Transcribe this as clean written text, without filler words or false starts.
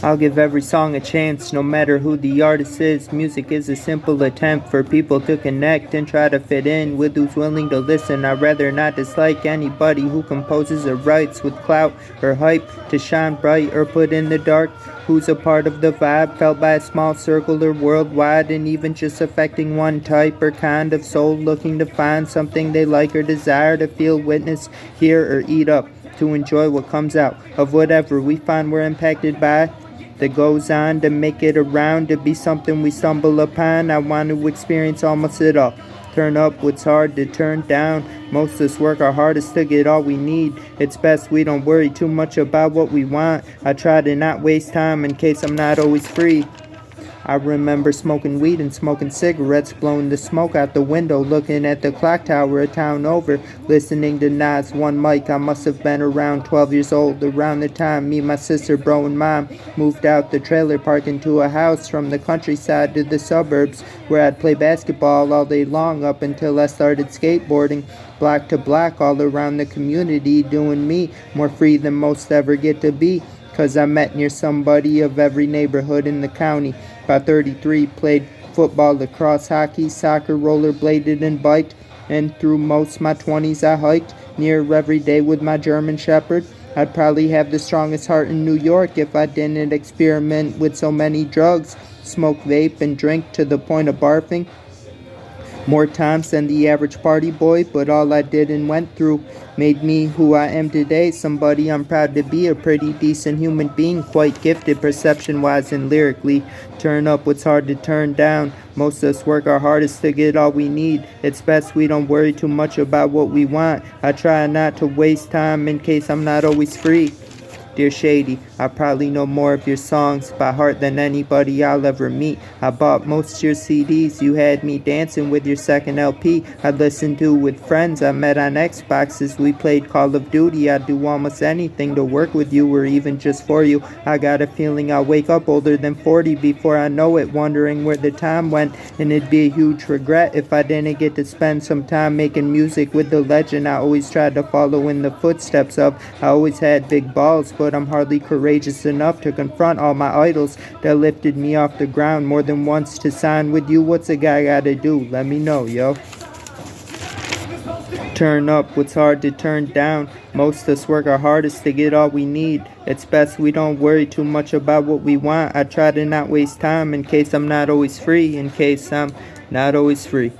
I'll give every song a chance, no matter who the artist is. Music is a simple attempt for people to connect and try to fit in with who's willing to listen. I'd rather not dislike anybody who composes or writes with clout or hype to shine bright or put in the dark. Who's a part of the vibe felt by a small circle or worldwide, and even just affecting one type or kind of soul looking to find something they like or desire to feel, witness, hear, or eat up, to enjoy what comes out of whatever we find we're impacted by, that goes on to make it around to be something we stumble upon. I want to experience almost it all. Turn up what's hard to turn down. Most of us work our hardest to get all we need. It's best we don't worry too much about what we want. I try to not waste time in case I'm not always free. I remember smoking weed and smoking cigarettes, blowing the smoke out the window, looking at the clock tower a town over, listening to Nas one mic. I must have been around 12 years old, around the time me, my sister, bro, and mom moved out the trailer park into a house from the countryside to the suburbs, where I'd play basketball all day long up until I started skateboarding, block to block all around the community, doing me more free than most ever get to be. 'Cause I met near somebody of every neighborhood in the county. By 33, played football, lacrosse, hockey, soccer, rollerbladed, and biked. And through most my 20s I hiked near every day with my German Shepherd. I'd probably have the strongest heart in New York if I didn't experiment with so many drugs, smoke, vape, and drink to the point of barfing more times than the average party boy, but all I did and went through made me who I am today, somebody I'm proud to be, a pretty decent human being, quite gifted perception-wise and lyrically. Turn up what's hard to turn down. Most of us work our hardest to get all we need. It's best we don't worry too much about what we want. I try not to waste time in case I'm not always free. Dear Shady, I probably know more of your songs by heart than anybody I'll ever meet. I bought most of your CDs, you had me dancing with your second LP. I listened to with friends I met on Xboxes, we played Call of Duty. I'd do almost anything to work with you or even just for you. I got a feeling I'll wake up older than 40 before I know it, wondering where the time went, and it'd be a huge regret if I didn't get to spend some time making music with the legend I always tried to follow in the footsteps of. I always had big balls, but I'm hardly courageous enough to confront all my idols that lifted me off the ground more than once. To sign with you, what's a guy gotta do? Let me know, yo. Turn up what's hard to turn down. Most of us work our hardest to get all we need. It's best we don't worry too much about what we want. I try to not waste time in case I'm not always free. In case I'm not always free.